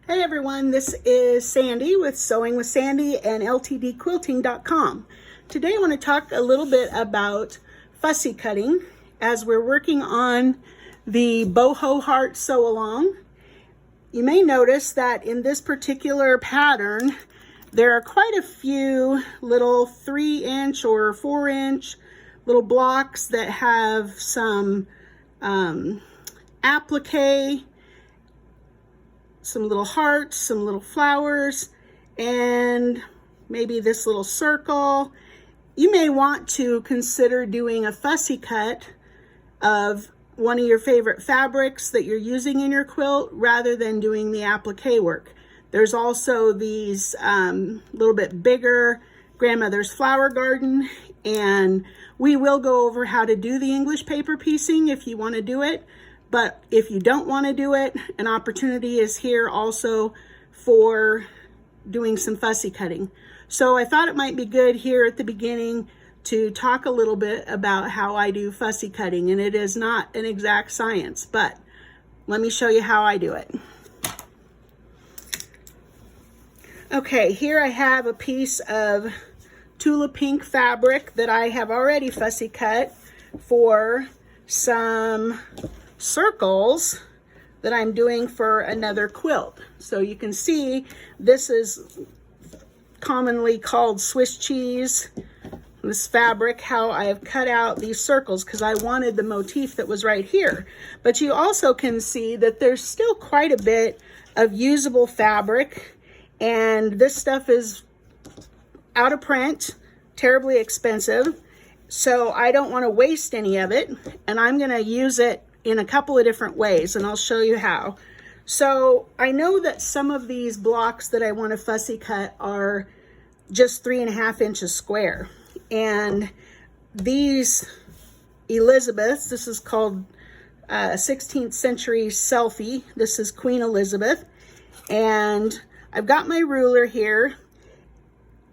Hey everyone, this is Sandy with Sewing with Sandy and LTDquilting.com. Today I want to talk a little bit about fussy cutting as we're working on the boho heart sew along. You may notice that in this particular pattern there are quite a few little 3-inch or 4-inch little blocks that have some applique, some little hearts, some little flowers, and maybe this little circle. You may want to consider doing a fussy cut of one of your favorite fabrics that you're using in your quilt rather than doing the applique work. There's also these little bit bigger grandmother's flower garden, and we will go over how to do the English paper piecing if you want to do it. But if you don't want to do it, an opportunity is here also for doing some fussy cutting. So I thought it might be good here at the beginning to talk a little bit about how I do fussy cutting. And it is not an exact science, but let me show you how I do it. Okay, here I have a piece of Tula Pink fabric that I have already fussy cut for some circles that I'm doing for another quilt. So you can see this is commonly called Swiss cheese, this fabric, how I have cut out these circles because I wanted the motif that was right here. But you also can see that there's still quite a bit of usable fabric, and this stuff is out of print, terribly expensive, so I don't want to waste any of it, and I'm going to use it in a couple of different ways, and I'll show you how. So I know that some of these blocks that I want to fussy cut are just 3.5 inches square, and these Elizabeths, this is called 16th century selfie, this is Queen Elizabeth, and I've got my ruler here,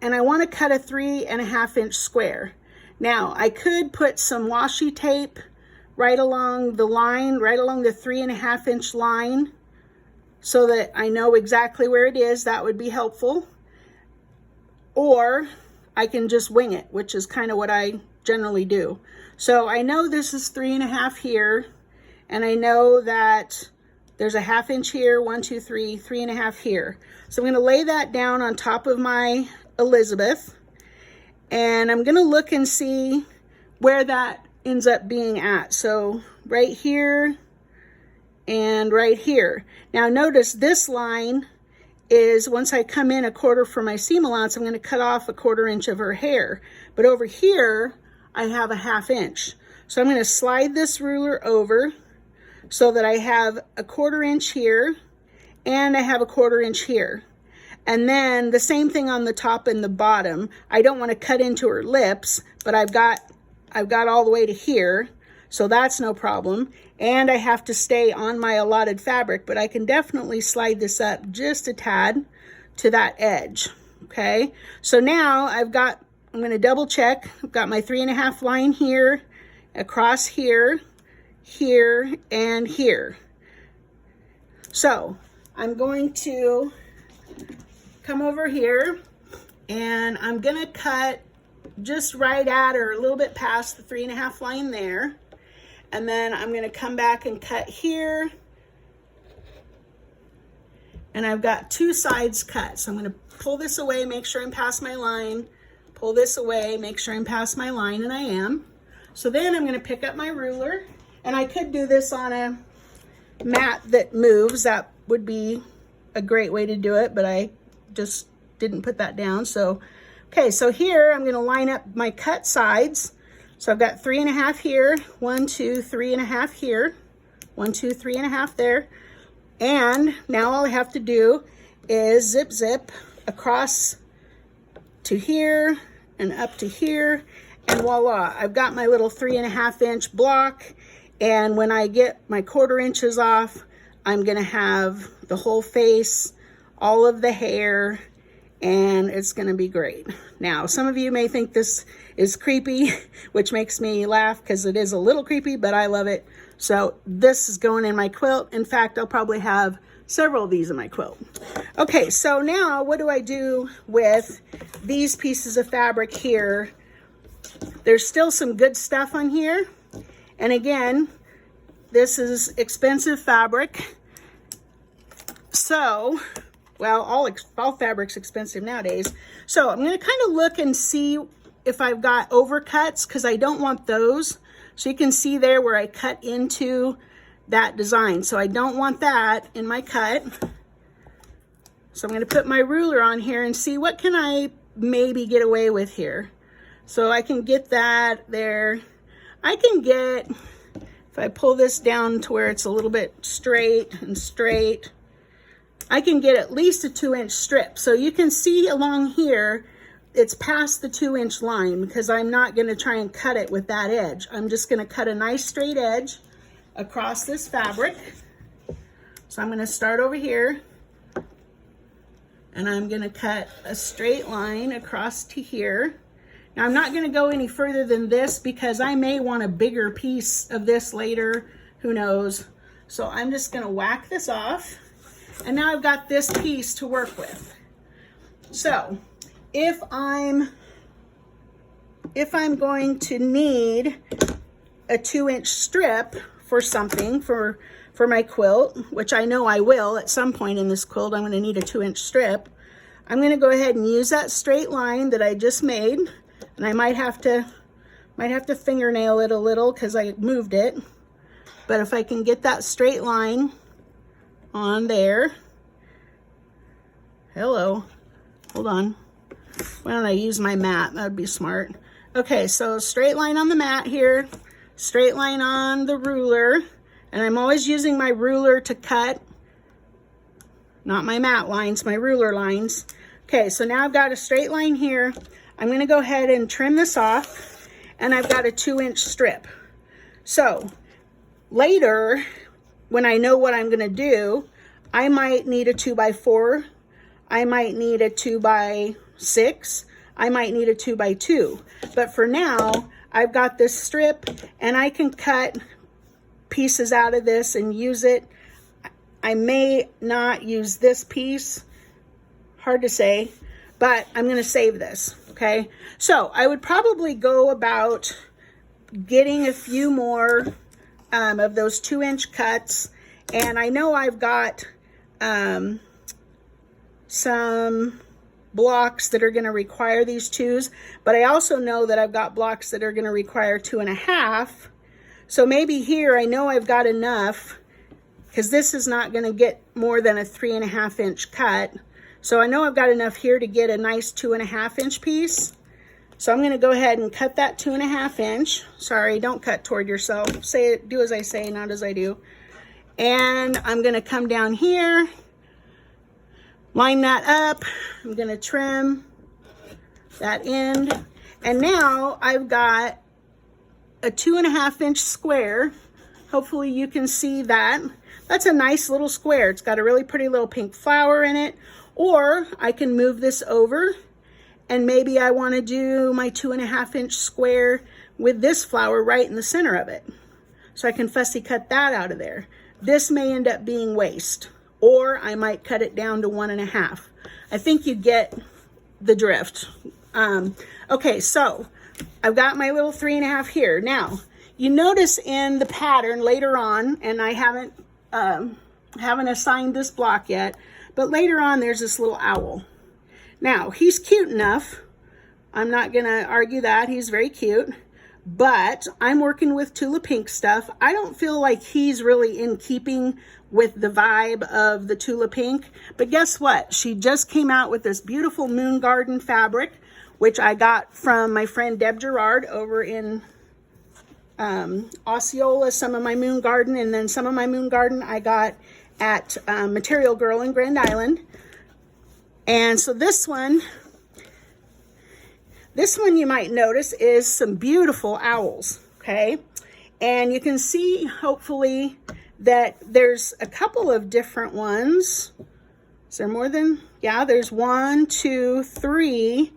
and I want to cut a 3.5 inch square. Now I could put some washi tape right along the line, right along the 3.5 inch line, so that I know exactly where it is. That would be helpful. Or I can just wing it, which is kind of what I generally do. So I know this is 3.5 here, and I know that there's a 1/2 inch here, 1, 2, 3, 3.5 here. So I'm going to lay that down on top of my Elizabeth, and I'm going to look and see where that ends up being at. So right here and right here. Now notice this line is, once I come in 1/4 for my seam allowance, I'm going to cut off 1/4 inch of her hair. But over here I have a 1/2 inch. So I'm going to slide this ruler over so that I have 1/4 inch here and I have 1/4 inch here. And then the same thing on the top and the bottom. I don't want to cut into her lips, but I've got all the way to here, so that's no problem. And I have to stay on my allotted fabric, but I can definitely slide this up just a tad to that edge. Okay, so now I'm going to double check. I've got my 3.5 line here, across here, here, and here. So I'm going to come over here, and I'm going to cut just right at or a little bit past the 3.5 line there, and then I'm going to come back and cut here, and I've got 2 sides cut. So I'm going to pull this away, make sure I'm past my line, pull this away, make sure I'm past my line, and I am. So then I'm going to pick up my ruler, and I could do this on a mat that moves. That would be a great way to do it, but I just didn't put that down. So okay, so here I'm going to line up my cut sides. So I've got 3.5 here, 1, 2, 3.5 here, 1, 2, 3.5 there. And now all I have to do is zip across to here and up to here, and voila, I've got my little 3.5 inch block. And when I get my 1/4 inches off, I'm going to have the whole face, all of the hair, and it's going to be great. Now, some of you may think this is creepy, which makes me laugh because it is a little creepy, but I love it. So this is going in my quilt. In fact, I'll probably have several of these in my quilt. Okay, so now what do I do with these pieces of fabric here? There's still some good stuff on here. And again, this is expensive fabric. So, well, all fabric's expensive nowadays. So I'm going to kind of look and see if I've got overcuts, because I don't want those. So you can see there where I cut into that design. So I don't want that in my cut. So I'm going to put my ruler on here and see what can I maybe get away with here. So I can get that there. I can get, if I pull this down to where it's a little bit straight and straight, I can get at least a 2-inch strip. So you can see along here, it's past the 2-inch line, because I'm not going to try and cut it with that edge. I'm just going to cut a nice straight edge across this fabric. So I'm going to start over here, and I'm going to cut a straight line across to here. Now I'm not going to go any further than this, because I may want a bigger piece of this later, who knows. So I'm just going to whack this off, and now I've got this piece to work with. So if I'm going to need a 2-inch strip for something, for my quilt, which I know I will at some point in this quilt, I'm going to need a 2-inch strip. I'm going to go ahead and use that straight line that I just made, and I might have to fingernail it a little because I moved it. But if I can get that straight line on there, hello, hold on. Why don't I use my mat? That would be smart. Okay, so straight line on the mat here, straight line on the ruler, and I'm always using my ruler to cut, not my mat lines, my ruler lines. Okay, so now I've got a straight line here. I'm going to go ahead and trim this off, and I've got a 2-inch strip. So later, when I know what I'm going to do, I might need a 2x4. I might need a 2x6. I might need a 2x2. But for now, I've got this strip, and I can cut pieces out of this and use it. I may not use this piece, hard to say, but I'm going to save this, okay? So I would probably go about getting a few more of those 2-inch cuts, and I know I've got some blocks that are going to require these 2s, but I also know that I've got blocks that are going to require 2.5. So maybe here I know I've got enough, because this is not going to get more than a 3.5-inch cut. So I know I've got enough here to get a nice 2.5-inch piece. So I'm going to go ahead and cut that 2.5-inch. Sorry, don't cut toward yourself. Do as I say, not as I do. And I'm going to come down here, line that up. I'm going to trim that end. And now I've got a 2.5-inch square. Hopefully you can see that. That's a nice little square. It's got a really pretty little pink flower in it. Or I can move this over, and maybe I want to do my 2.5-inch square with this flower right in the center of it. So I can fussy cut that out of there. This may end up being waste, or I might cut it down to 1.5. I think you get the drift. Okay, so I've got my little 3.5 here. Now, you notice in the pattern later on, and I haven't assigned this block yet, but later on there's this little owl. Now, he's cute enough. I'm not going to argue that. He's very cute. But I'm working with Tula Pink stuff. I don't feel like he's really in keeping with the vibe of the Tula Pink. But guess what? She just came out with this beautiful Moon Garden fabric, which I got from my friend Deb Gerard over in Osceola, some of my Moon Garden, and then some of my Moon Garden I got at Material Girl in Grand Island. And so this one you might notice is some beautiful owls, okay? And you can see, hopefully, that there's a couple of different ones. Is there more than, yeah, there's 1, 2, 3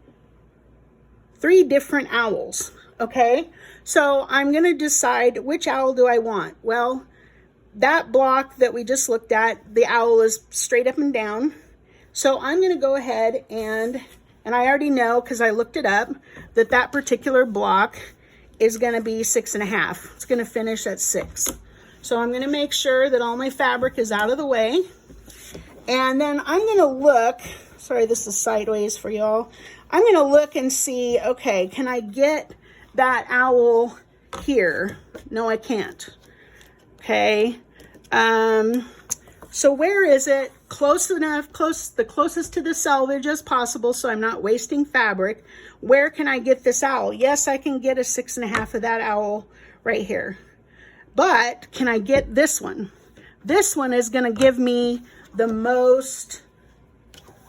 different owls, okay? So I'm gonna decide which owl do I want. Well, that block that we just looked at, the owl is straight up and down. So I'm gonna go ahead and I already know, because I looked it up, that that particular block is gonna be 6.5. It's gonna finish at 6. So I'm gonna make sure that all my fabric is out of the way. And then I'm gonna look, sorry, this is sideways for y'all. I'm gonna look and see, okay, can I get that owl here? No, I can't. Okay. So where is it? Close enough, the closest to the selvage as possible, so I'm not wasting fabric. Where can I get this owl? Yes, I can get a 6.5 of that owl right here. But can I get this one? This one is gonna give me the most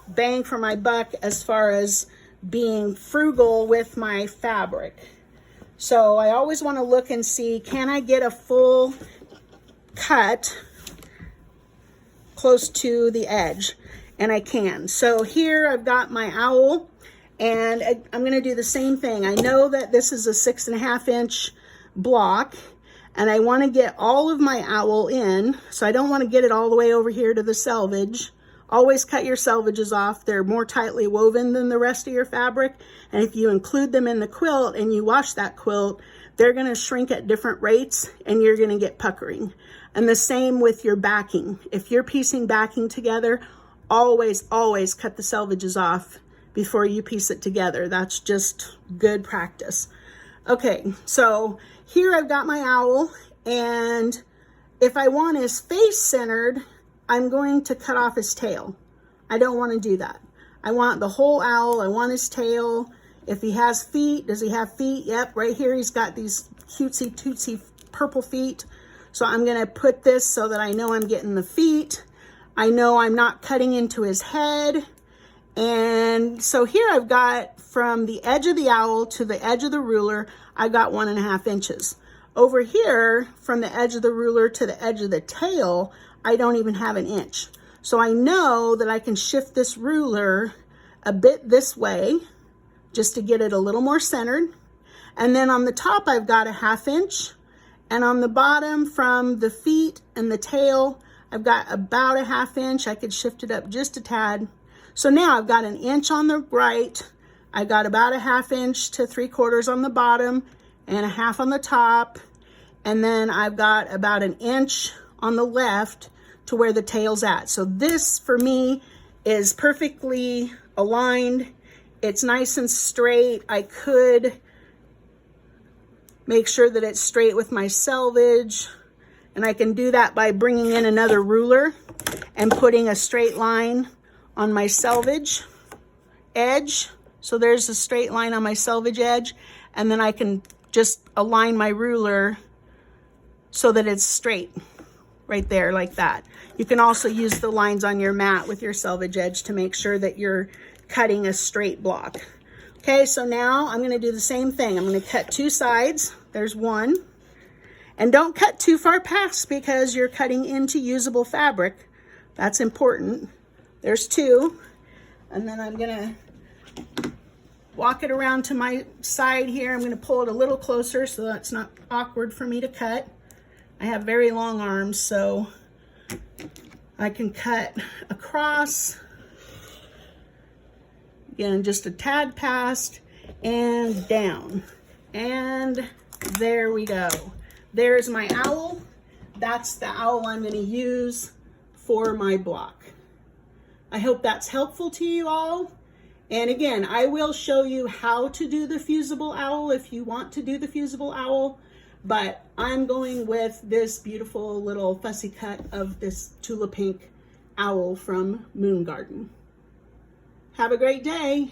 bang for my buck as far as being frugal with my fabric. So I always want to look and see, can I get a full cut close to the edge? And I can. So here I've got my owl, and I'm going to do the same thing. I know that this is a 6.5 inch block, and I want to get all of my owl in, so I don't want to get it all the way over here to the selvage. Always cut your selvages off. They're more tightly woven than the rest of your fabric. And if you include them in the quilt and you wash that quilt, they're going to shrink at different rates and you're going to get puckering. And the same with your backing. If you're piecing backing together, always cut the selvages off before you piece it together. That's just good practice. Okay, so here I've got my owl, and if I want his face centered, I'm going to cut off his tail. I don't want to do that. I want the whole owl. I want his tail. If he has feet, does he have feet? Yep, right here he's got these cutesy tootsy purple feet. So I'm going to put this so that I know I'm getting the feet. I know I'm not cutting into his head. And so here I've got from the edge of the owl to the edge of the ruler, I got 1.5 inches. Over here, from the edge of the ruler to the edge of the tail, I don't even have an inch. So I know that I can shift this ruler a bit this way just to get it a little more centered. And then on the top, I've got 1/2 inch. And on the bottom, from the feet and the tail, I've got about 1/2 inch. I could shift it up just a tad. So now I've got 1 inch on the right. I got about 1/2 inch to 3/4 on the bottom and 1/2 on the top. And then I've got about 1 inch on the left to where the tail's at. So this for me is perfectly aligned. It's nice and straight. I could make sure that it's straight with my selvage, and I can do that by bringing in another ruler and putting a straight line on my selvage edge. So there's a straight line on my selvage edge, and then I can just align my ruler so that it's straight right there like that. You can also use the lines on your mat with your selvage edge to make sure that you're cutting a straight block. Okay, so now I'm going to do the same thing. I'm going to cut 2 sides. There's 1. And don't cut too far past because you're cutting into usable fabric. That's important. There's 2. And then I'm going to walk it around to my side here. I'm going to pull it a little closer so that's not awkward for me to cut. I have very long arms, so I can cut across. Again, just a tad past and down. And there we go. There's my owl. That's the owl I'm going to use for my block. I hope that's helpful to you all. And again, I will show you how to do the fusible owl if you want to do the fusible owl. But I'm going with this beautiful little fussy cut of this Tula Pink owl from Moon Garden. Have a great day.